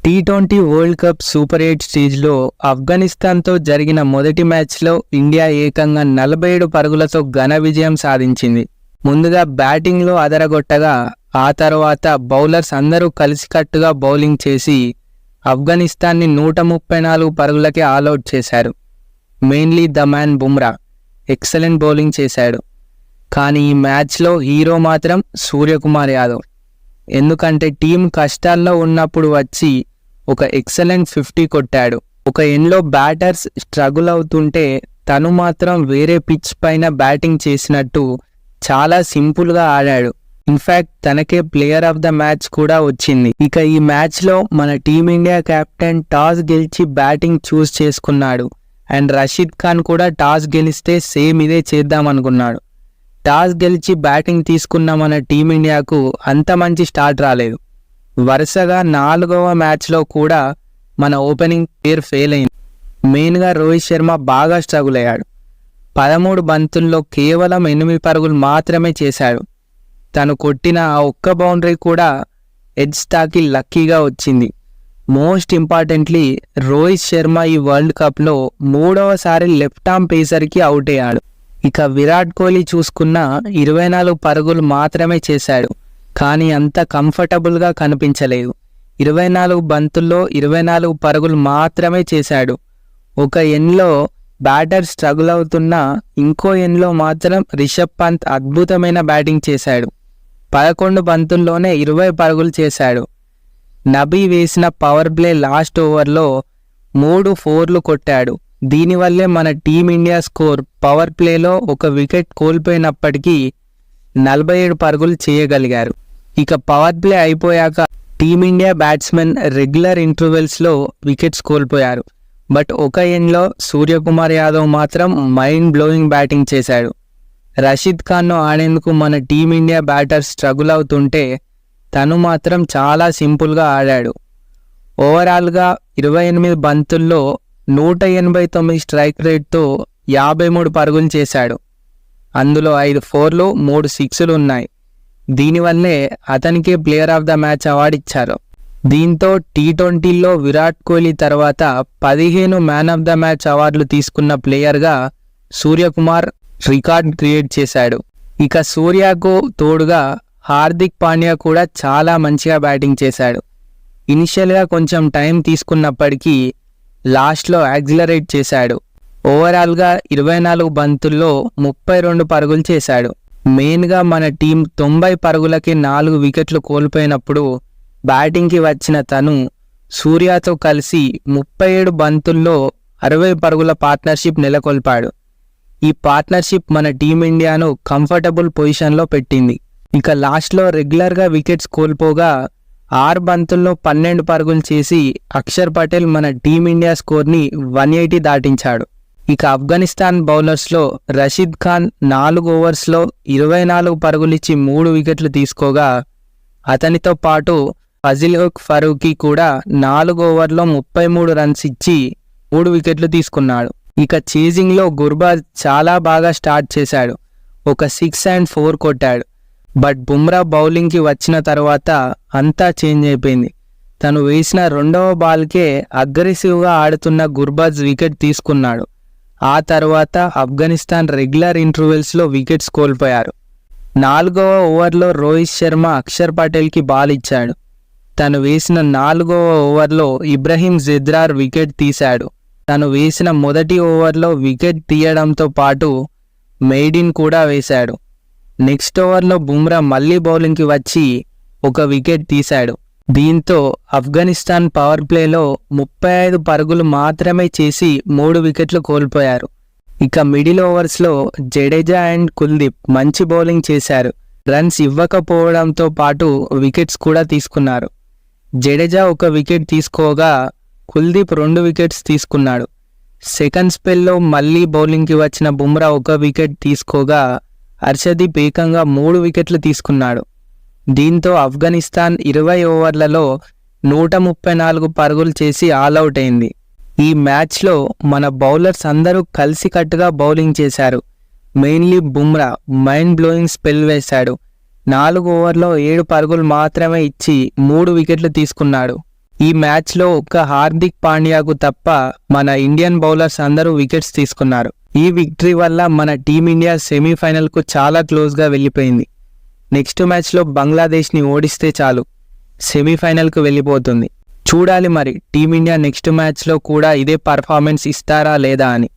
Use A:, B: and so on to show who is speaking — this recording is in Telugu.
A: టీ20 వరల్డ్ కప్ సూపర్ 8 స్టేజ్లో ఆఫ్ఘనిస్తాన్తో జరిగిన మొదటి మ్యాచ్లో ఇండియా ఏకంగా 47 పరుగులతో ఘన విజయం సాధించింది. ముందుగా బ్యాటింగ్లో అదరగొట్టగా ఆ తర్వాత బౌలర్స్ అందరూ కలిసికట్టుగా బౌలింగ్ చేసి ఆఫ్ఘనిస్తాన్ని 134 పరుగులకే ఆల్అవుట్ చేశారు. Mainly the man Bumrah excellent bowling చేశాడు. కానీ ఈ మ్యాచ్లో హీరో మాత్రం సూర్యకుమార్ యాదవ్. ఎందుకంటే టీం కష్టాల్లో ఉన్నప్పుడు వచ్చి ఒక ఎక్సలెంట్ 50 కొట్టాడు. ఒక ఎండ్లో బ్యాటర్స్ స్ట్రగుల్ అవుతుంటే తను మాత్రం వేరే పిచ్ పైన బ్యాటింగ్ చేసినట్టు చాలా సింపుల్గా ఆడాడు. ఇన్ఫ్యాక్ట్ తనకే ప్లేయర్ ఆఫ్ ద మ్యాచ్ కూడా వచ్చింది. ఇక ఈ మ్యాచ్లో మన టీమిండియా కెప్టెన్ టాస్ గెలిచి బ్యాటింగ్ చూస్ చేసుకున్నాడు. అండ్ రషీద్ ఖాన్ కూడా టాస్ గెలిస్తే సేమ్ ఇదే చేద్దామనుకున్నాడు. టాస్ గెలిచి బ్యాటింగ్ తీసుకున్న మన టీమిండియాకు అంత మంచి స్టార్ట్ రాలేదు. వరుసగా 4వ మ్యాచ్లో కూడా మన ఓపెనింగ్ పేర్ ఫెయిల్ అయింది. మెయిన్గా రోహిత్ శర్మ బాగా స్ట్రగుల్ అయ్యాడు. 13 బంతుల్లో కేవలం 8 పరుగులు మాత్రమే చేశాడు. తను కొట్టిన ఆ ఒక్క బౌండరీ కూడా ఎడ్జ్ తాకి లక్కీగా వచ్చింది. మోస్ట్ ఇంపార్టెంట్లీ రోహిత్ శర్మ ఈ వరల్డ్ కప్లో 3వసారి లెఫ్ట్ ఆర్మ్ పేసర్కి అవుట్ అయ్యాడు. ఇక విరాట్ కోహ్లీ చూసుకున్న 24 పరుగులు మాత్రమే చేశాడు. కానీ అంత కంఫర్టబుల్గా కనిపించలేదు. 24 బంతుల్లో 24 పరుగులు మాత్రమే చేశాడు. ఒక ఎండ్లో బ్యాటర్ స్ట్రగుల్ అవుతున్నా ఇంకో ఎండ్లో మాత్రం రిషబ్ పంత్ అద్భుతమైన బ్యాటింగ్ చేశాడు. 11 బంతుల్లోనే 20 పరుగులు చేశాడు. నబీ వేసిన పవర్ ప్లే లాస్ట్ ఓవర్లో 3 4లు కొట్టాడు. దీనివల్లే మన టీమిండియా స్కోర్ పవర్ ప్లేలో ఒక వికెట్ కోల్పోయినప్పటికీ 47 పరుగులు చేయగలిగారు. ఇక పవర్ ప్లే అయిపోయాక టీమిండియా బ్యాట్స్మెన్ రెగ్యులర్ ఇంటర్వెల్స్లో వికెట్స్ కోల్పోయారు. బట్ ఒక ఎండ్లో సూర్యకుమార్ యాదవ్ మాత్రం మైండ్ బ్లోయింగ్ బ్యాటింగ్ చేశాడు. రషీద్ ఖాన్ను ఆడేందుకు మన టీమిండియా బ్యాటర్ స్ట్రగుల్ అవుతుంటే తను మాత్రం చాలా సింపుల్గా ఆడాడు. ఓవరాల్గా 28 బంతుల్లో 189 స్ట్రైక్ రేట్తో 53 పరుగులు చేశాడు. అందులో 5 4లు 3 6లు ఉన్నాయి. దీనివల్లే అతనికే player of the match award ఇచ్చారు. దీంతో టీ20లో విరాట్ కోహ్లీ తర్వాత 15 మ్యాన్ ఆఫ్ ద మ్యాచ్ అవార్డులు తీసుకున్న ప్లేయర్గా సూర్యకుమార్ రికార్డ్ క్రియేట్ చేశాడు. ఇక సూర్యకు తోడుగా హార్దిక్ పాండ్యా కూడా చాలా మంచిగా బ్యాటింగ్ చేశాడు. ఇనిషియల్గా కొంచెం టైం తీసుకున్నప్పటికీ లాస్ట్లో యాక్సిలరేట్ చేశాడు. ఓవరాల్గా 24 బంతుల్లో 32 పరుగులు చేశాడు. మెయిన్గా మన టీం 90 పరుగులకి 4 వికెట్లు కోల్పోయినప్పుడు బ్యాటింగ్కి వచ్చిన తను సూర్యతో కలిసి 37 బంతుల్లో 60 పరుగుల పార్ట్నర్షిప్ నెలకొల్పాడు. ఈ పార్ట్నర్షిప్ మన టీమిండియాను కంఫర్టబుల్ పొజిషన్లో పెట్టింది. ఇక లాస్ట్లో రెగ్యులర్గా వికెట్స్ కోల్పోగా 6 బంతుల్లో 12 పరుగులు చేసి అక్షర్ పటేల్ మన టీమిండియా స్కోర్ని 180 దాటించాడు. ఇక ఆఫ్ఘనిస్తాన్ బౌలర్స్లో రషీద్ ఖాన్ 4 ఓవర్స్లో 24 పరుగులిచ్చి 3 వికెట్లు తీసుకోగా అతనితో పాటు ఫజిల్ హక్ ఫరూకీ కూడా 4 ఓవర్లో 33 రన్స్ ఇచ్చి 3 వికెట్లు తీసుకున్నాడు. ఇక చేజింగ్లో గుర్బాజ్ చాలా బాగా స్టార్ట్ చేశాడు. ఒక 6 and 4 కొట్టాడు. బట్ బుమ్రా బౌలింగ్కి వచ్చిన తర్వాత అంతా చేంజ్ అయిపోయింది. తను వేసిన 2వ బాల్కే అగ్రెసివ్గా ఆడుతున్న గుర్బాజ్ వికెట్ తీసుకున్నాడు. ఆ తర్వాత ఆఫ్ఘనిస్తాన్ రెగ్యులర్ ఇంటర్వెల్స్లో వికెట్స్ కోల్పోయారు. 4వ ఓవర్లో రోహిత్ శర్మ అక్షర్ పటేల్కి బాల్ ఇచ్చాడు. తను వేసిన 4వ ఓవర్లో ఇబ్రహీం జెద్రార్ వికెట్ తీశాడు. తను వేసిన మొదటి ఓవర్లో వికెట్ తీయడంతో పాటు మెయిడిన్ కూడా వేశాడు. నెక్స్ట్ ఓవర్లో బుమ్రా మళ్ళీ బౌలింగ్కి వచ్చి ఒక వికెట్ తీశాడు. దీంతో ఆఫ్ఘనిస్తాన్ పవర్ ప్లేలో 35 పరుగులు మాత్రమే చేసి 3 వికెట్లు కోల్పోయారు. ఇక మిడిల్ ఓవర్స్లో జడేజా అండ్ కుల్దీప్ మంచి బౌలింగ్ చేశారు. రన్స్ ఇవ్వకపోవడంతో పాటు వికెట్స్ కూడా తీసుకున్నారు. జడేజా ఒక వికెట్ తీసుకోగా కుల్దీప్ 2 వికెట్స్ తీసుకున్నాడు. సెకండ్ స్పెల్లో మళ్ళీ బౌలింగ్కి వచ్చిన బుమ్రా ఒక వికెట్ తీసుకోగా హర్షదీప్ ఏకంగా 3 వికెట్లు తీసుకున్నాడు. దీంతో ఆఫ్ఘనిస్తాన్ 20 ఓవర్లలో 134 పరుగులు చేసి ఆల్అవుట్ అయింది. ఈ మ్యాచ్లో మన బౌలర్స్ అందరూ కలిసికట్టుగా బౌలింగ్ చేశారు. Mainly Bumrah mind blowing spell వేశాడు. 4 ఓవర్లో 7 పరుగులు మాత్రమే ఇచ్చి 3 వికెట్లు తీసుకున్నాడు. ఈ మ్యాచ్లో ఒక్క హార్దిక్ పాండ్యాకు తప్ప మన ఇండియన్ బౌలర్స్ అందరూ వికెట్స్ తీసుకున్నారు. ఈ విక్టరీ వల్ల మన టీమిండియా సెమీఫైనల్కు చాలా క్లోజ్గా వెళ్ళిపోయింది. నెక్స్ట్ మ్యాచ్లో బంగ్లాదేశ్ని ఓడిస్తే చాలు సెమీఫైనల్కు వెళ్ళిపోతుంది. చూడాలి మరి టీమిండియా నెక్స్ట్ మ్యాచ్లో కూడా ఇదే పర్ఫార్మెన్స్ ఇస్తారా లేదా అని.